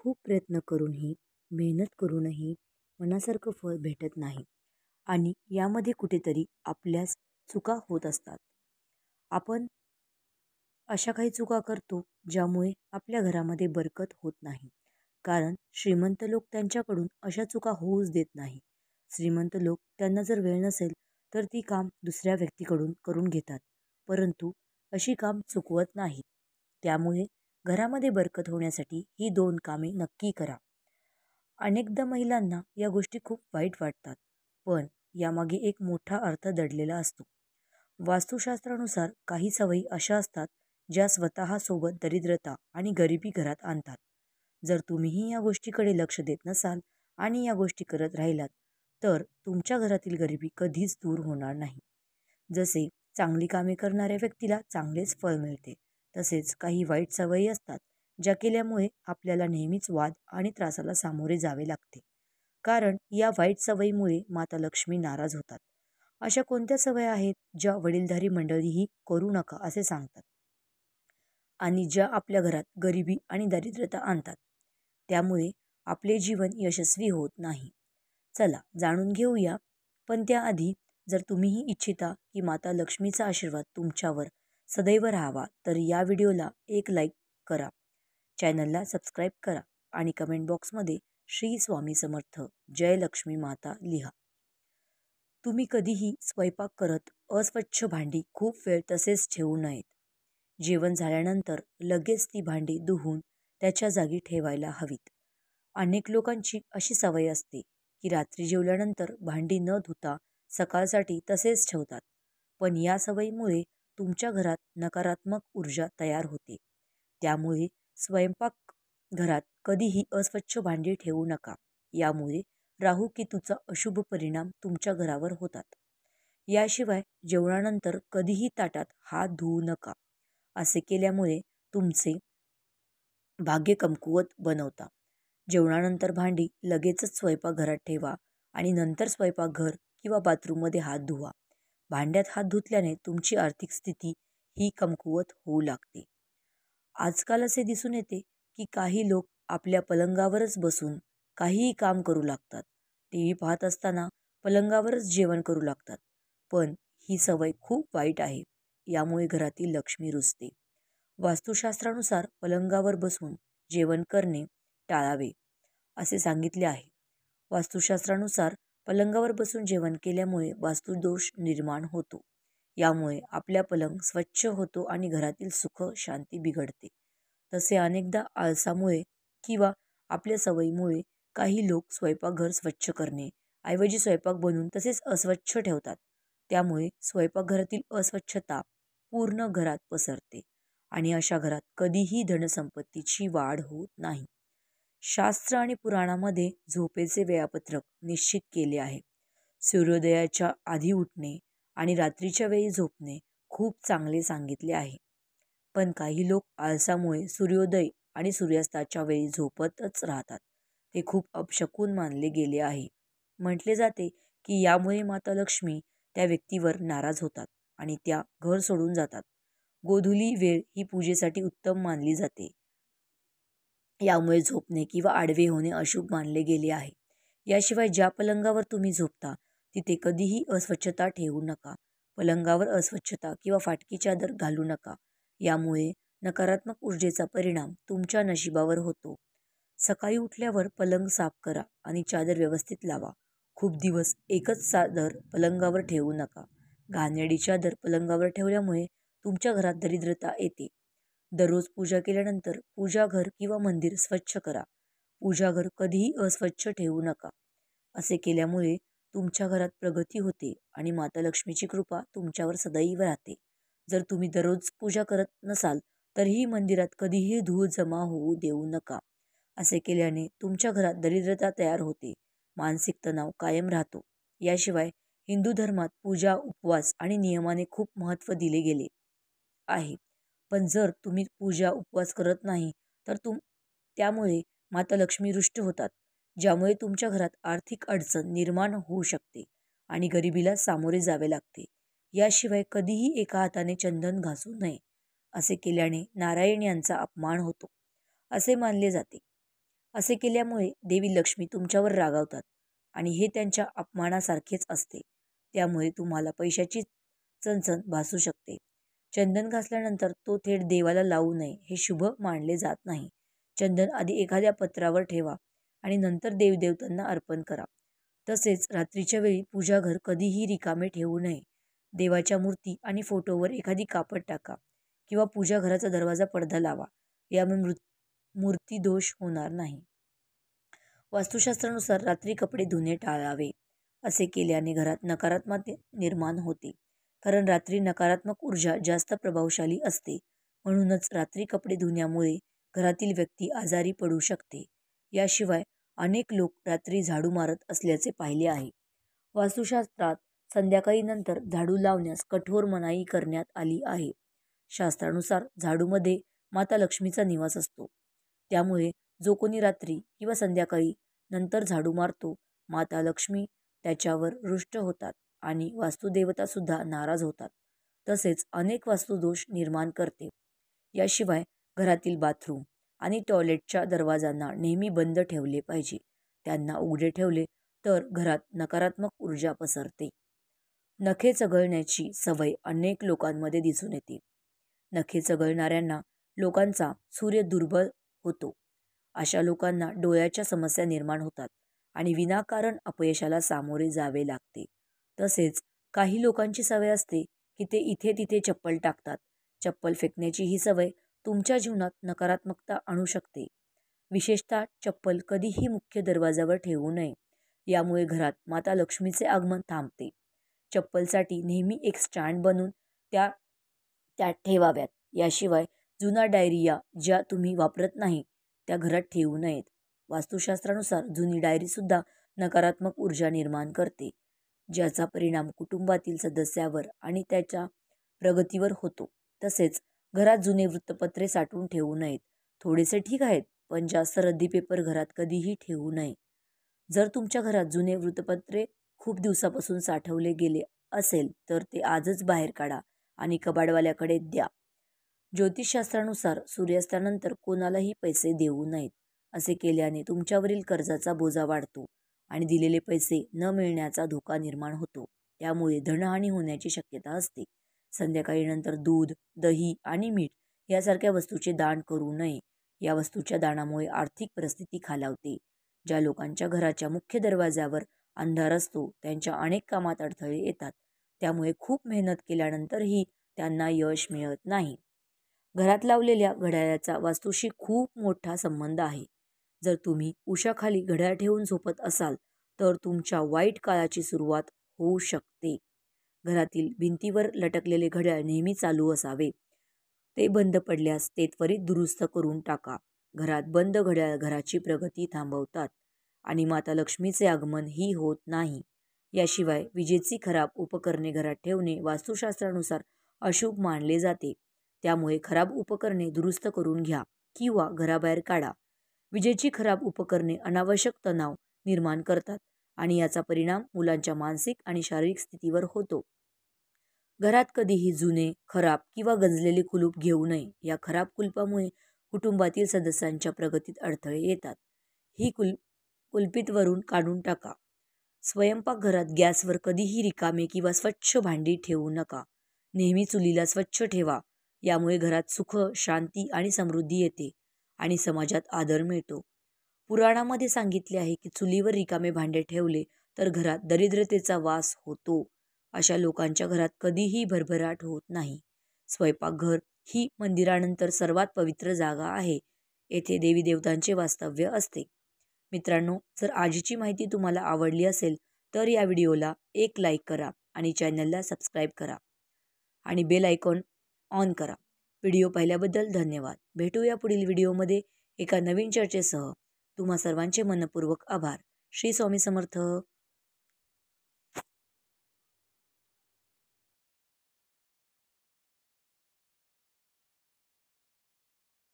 खूप प्रयत्न करूनही, मेहनत करूनही मनासारखं फळ भेटत नाही आणि यामध्ये कुठेतरी आपल्याच चुका होत असतात. आपण अशा काही चुका करतो ज्यामुळे आपल्या घरामध्ये बरकत होत नाही. कारण श्रीमंत लोक त्यांच्याकडून अशा चुका होऊच देत नाही. श्रीमंत लोक त्यांना जर वेळ नसेल तर ती काम दुसऱ्या व्यक्तीकडून करून घेतात, परंतु अशी काम चुकवत नाहीत. त्यामुळे घरामध्ये बरकत होण्यासाठी ही दोन कामे नक्की करा. अनेकदा महिलांना या गोष्टी खूप वाईट वाटतात, पण यामागे एक मोठा अर्थ दडलेला असतो. वास्तुशास्त्रानुसार काही सवयी अशा असतात ज्या स्वतः सोबत दरिद्रता आणि गरिबी घरात आणतात. जर तुम्हीही या गोष्टीकडे लक्ष देत नसाल आणि या गोष्टी करत राहिलात तर तुमच्या घरातील गरिबी कधीच दूर होणार नाही. जसे चांगली कामे करणाऱ्या व्यक्तीला चांगलेच फळ मिळते, तसेच काही वाईट सवयी असतात ज्या केल्यामुळे आपल्याला नेहमीच वाद आणि त्रासाला सामोरे जावे लागते. कारण या वाईट सवयीमुळे माता लक्ष्मी नाराज होतात. अशा कोणत्या सवयी आहेत ज्या वडीलधारी मंडळीही करू नका असे सांगतात आणि ज्या आपल्या घरात गरिबी आणि दारिद्र्यता आणतात, त्यामुळे आपले जीवन यशस्वी होत नाही? चला जाणून घेऊया. पण त्याआधी जर तुम्हीही इच्छिता की माता लक्ष्मीचा आशीर्वाद तुमच्यावर सदैव राहावा तर या व्हिडिओला एक लाईक करा, चॅनलला सबस्क्राईब करा आणि कमेंट बॉक्समध्ये श्री स्वामी समर्थ जय लक्ष्मी माता लिहा. तुम्ही कधीही स्वयंपाक करत अस्वच्छ भांडी खूप वेळ तसेच ठेवू नयेत. जेवण झाल्यानंतर लगेच ती भांडी धुवून त्याच्या जागी ठेवायला हवीत. अनेक लोकांची अशी सवय असते की रात्री जेवल्यानंतर भांडी न धुता सकाळसाठी तसेच ठेवतात, पण या सवयीमुळे तुमच्या घरात नकारात्मक ऊर्जा तयार होते. त्यामुळे स्वयंपाक घरात कधीही अस्वच्छ भांडी ठेवू नका. यामुळे राहू केतूचा अशुभ परिणाम तुमच्या घरावर होतात. याशिवाय जेवणानंतर कधीही ताटात हात धुवू नका. असे केल्यामुळे तुमचे भाग्य कमकुवत बनवता. जेवणानंतर भांडी लगेचच स्वयंपाकघरात ठेवा आणि नंतर स्वयंपाकघर किंवा बाथरूममध्ये हात धुवा. भांड्यात हात धुतल्याने तुमची आर्थिक स्थिती ही कमकुवत होऊ लागते. आजकाल असे दिसून येते की काही लोक आपल्या पलंगावरच बसून काहीही काम करू लागतात. टीव्ही पाहत असताना पलंगावरच जेवण करू लागतात. पण ही सवय खूप वाईट आहे. यामुळे घरातील लक्ष्मी रुजते. वास्तुशास्त्रानुसार पलंगावर बसून जेवण करणे टाळावे असे सांगितले आहे. वास्तुशास्त्रानुसार पलंगावर बसून जेवण केल्यामुळे वास्तुदोष निर्माण होतो. यामुळे आपल्या पलंग स्वच्छ होतो आणि घरातील सुख शांती बिघडते. तसे अनेकदा आळसामुळे किंवा आपल्या सवयीमुळे काही लोक स्वयंपाकघर स्वच्छ करणे ऐवजी स्वयंपाक बनवून तसेच अस्वच्छ ठेवतात. त्यामुळे स्वयंपाकघरातील अस्वच्छता पूर्ण घरात पसरते आणि अशा घरात कधीही धनसंपत्तीची वाढ होत नाही. शास्त्र आणि पुराणामध्ये झोपेचे वेळापत्रक निश्चित केले आहे. सूर्योदयाच्या आधी उठणे आणि रात्रीच्या वेळी झोपणे खूप चांगले सांगितले आहे. पण काही लोक आळसामुळे सूर्योदय आणि सूर्यास्ताच्या वेळी झोपतच राहतात. ते खूप अपशकुन मानले गेले आहे. म्हटले जाते की यामुळे माता लक्ष्मी त्या व्यक्तीवर नाराज होतात आणि त्या घर सोडून जातात. गोधूली वेळ ही पूजेसाठी उत्तम मानली जाते. यामुळे झोपणे किंवा आडवे होणे अशुभ मानले गेले आहे. याशिवाय ज्या पलंगावर तुम्ही झोपता तिथे कधीही अस्वच्छता ठेवू नका. पलंगावर अस्वच्छता किंवा फाटकी चादर घालू नका. यामुळे नकारात्मक ऊर्जेचा परिणाम तुमच्या नशिबावर होतो. सकाळी उठल्यावर पलंग साफ करा आणि चादर व्यवस्थित लावा. खूप दिवस एकच चादर पलंगावर ठेवू नका. घाणेरडी चादर पलंगावर ठेवल्यामुळे तुमच्या घरात दरिद्रता येते. दररोज पूजा केल्यानंतर पूजाघर किंवा मंदिर स्वच्छ करा. पूजाघर कधीही अस्वच्छ ठेवू नका. असे केल्यामुळे तुमच्या घरात प्रगती होते आणि माता लक्ष्मीची कृपा तुमच्यावर सदैव राहते. जर तुम्ही दररोज पूजा करत नसाल तरीही मंदिरात कधीही धूळ जमा होऊ देऊ नका. असे केल्याने तुमच्या घरात दरिद्रता तयार होते, मानसिक तणाव कायम राहतो. याशिवाय हिंदू धर्मात पूजा, उपवास आणि नियमाने खूप महत्त्व दिले गेले आहे. पण जर तुम्ही पूजा उपवास करत नाही तर त्यामुळे माता लक्ष्मी रुष्ट होतात, ज्यामुळे तुमच्या घरात आर्थिक अडचण निर्माण होऊ शकते आणि गरिबीला सामोरे जावे लागते. याशिवाय कधीही एका हाताने चंदन घासू नये. असे केल्याने नारायण यांचा अपमान होतो असे मानले जाते. असे केल्यामुळे देवी लक्ष्मी तुमच्यावर रागावतात आणि हे त्यांच्या अपमानासारखेच असते. त्यामुळे तुम्हाला पैशाची चणचण भासू शकते. चंदन घासल्यानंतर तो थेट देवाला लावू नये, हे शुभ मानले जात नाही. चंदन आधी एखाद्या पत्रावर ठेवा आणि नंतर देवदेवतांना अर्पण करा. तसेच रात्रीच्या वेळी पूजाघर कधीही रिकामे ठेवू नये. देवाच्या मूर्ती आणि फोटोवर एखादी कापड टाका किंवा पूजाघराचा दरवाजा पडदा लावा. यामुळे मूर्ती दोष होणार नाही. वास्तुशास्त्रानुसार रात्री कपडे धुणे टाळावे. असे केल्याने घरात नकारात्मकता निर्माण होते, कारण रात्री नकारात्मक ऊर्जा जास्त प्रभावशाली असते. म्हणूनच रात्री कपडे धुण्यामुळे घरातील व्यक्ती आजारी पडू शकते. याशिवाय अनेक लोक रात्री झाडू मारत असल्याचे पाहिले आहे. वास्तुशास्त्रात संध्याकाळी नंतर झाडू लावण्यास कठोर मनाई करण्यात आली आहे. शास्त्रानुसार झाडूमध्ये माता लक्ष्मीचा निवास असतो. त्यामुळे जो कोणी रात्री किंवा संध्याकाळी नंतर झाडू मारतो, माता लक्ष्मी त्याच्यावर रुष्ट होतात आणि वास्तुदेवता सुद्धा नाराज होतात. तसेच अनेक वास्तुदोष निर्माण करते. याशिवाय घरातील बाथरूम आणि टॉयलेटच्या दरवाजांना नेहमी बंद ठेवले पाहिजे. त्यांना उघडे ठेवले तर घरात नकारात्मक ऊर्जा पसरते. नखे चघळण्याची सवय अनेक लोकांमध्ये दिसून येते. नखे चघळणाऱ्यांना लोकांचा सूर्य दुर्बल होतो. अशा लोकांना डोळ्याच्या समस्या निर्माण होतात आणि विनाकारण अपयशाला सामोरे जावे लागते. तसेच काही लोकांची सवय असते की ते इथे तिथे चप्पल टाकतात. चप्पल फेकण्याची ही सवय तुमच्या जीवनात नकारात्मकता आणू शकते. विशेषतः चप्पल कधीही मुख्य दरवाजावर ठेवू नये. यामुळे घरात माता लक्ष्मीचे आगमन थांबते. चप्पलसाठी नेहमी एक स्टँड बनवून त्यात ठेवाव्यात. याशिवाय जुना डायरिया ज्या तुम्ही वापरत नाही त्या घरात ठेवू नयेत. वास्तुशास्त्रानुसार जुनी डायरीसुद्धा नकारात्मक ऊर्जा निर्माण करते, ज्याचा परिणाम कुटुंबातील सदस्यावर आणि त्याच्या प्रगतीवर होतो. तसेच घरात जुने वृत्तपत्रे साठवून ठेवू नयेत. थोडेसे ठीक आहेत, पण जास्त रद्दी पेपर घरात कधीही ठेवू नये. जर तुमच्या घरात जुने वृत्तपत्रे खूप दिवसापासून साठवले गेले असेल तर ते आजच बाहेर काढा आणि कबाडवाल्याकडे द्या. ज्योतिषशास्त्रानुसार सूर्यास्तानंतर कोणालाही पैसे देऊ नयेत. असे केल्याने तुमच्यावरील कर्जाचा बोजा वाढतो आणि दिलेले पैसे न मिळण्याचा धोका निर्माण होतो. त्यामुळे धनहानी होण्याची शक्यता असते. संध्याकाळी नंतर दूध, दही आणि मीठ यासारख्या वस्तूचे दान करू नये. या वस्तूच्या दानामुळे आर्थिक परिस्थिती खालावते. ज्या लोकांच्या घराच्या मुख्य दरवाजावर अंधार असतो त्यांच्या अनेक कामात अडथळे येतात. त्यामुळे खूप मेहनत केल्यानंतरही त्यांना यश मिळत नाही. घरात लावलेल्या घड्याळाचा वास्तूशी खूप मोठा संबंध आहे. जर तुम्ही उशाखाली घड्याळ ठेवून झोपत असाल तर तुमच्या वाईट काळाची सुरुवात होऊ शकते. घरातील भिंतीवर लटकलेले घड्याळ नेहमी चालू असावे. ते बंद पडल्यास ते त्वरित दुरुस्त करून टाका. घरात बंद घड्याळ घराची प्रगती थांबवतात आणि माता लक्ष्मीचे आगमन ही होत नाही. याशिवाय विजेची खराब उपकरणे घरात ठेवणे वास्तुशास्त्रानुसार अशुभ मानले जाते. त्यामुळे खराब उपकरणे दुरुस्त करून घ्या किंवा घराबाहेर काढा. विजेची खराब उपकरणे अनावश्यक तणाव निर्माण करतात आणि याचा परिणाम मुलांच्या मानसिक आणि शारीरिक स्थितीवर होतो. घरात कधीही जुने, खराब किंवा गंजलेले कुलूप घेऊ नये. या खराब कुलपामुळे कुटुंबातील सदस्यांच्या प्रगतीत अडथळे येतात. ही कुलपीतवरून काढून टाका. स्वयंपाकघरात गॅसवर कधीही रिकामे किंवा स्वच्छ भांडी ठेवू नका. नेहमी चुलीला स्वच्छ ठेवा. यामुळे घरात सुख, शांती आणि समृद्धी येते आणि समाजात आदर मिळतो. पुराणामध्ये सांगितले आहे की चुलीवर रिकामे भांडे ठेवले तर घरात दरिद्रतेचा वास होतो. अशा लोकांच्या घरात कधीही भरभराट होत नाही. स्वयंपाकघर ही मंदिरानंतर सर्वात पवित्र जागा आहे. येथे देवी देवतांचे वास्तव्य असते. मित्रांनो, जर आजची माहिती तुम्हाला आवडली असेल तर या व्हिडिओला एक लाईक करा आणि चॅनलला सबस्क्राईब करा आणि बेल आयकॉन ऑन करा. व्हिडिओ पाहिल्याबद्दल धन्यवाद. भेटूया पुढील व्हिडिओमध्ये एका नवीन चर्चेसह. तुम्हा सर्वांचे मनपूर्वक आभार. श्री स्वामी समर्थ.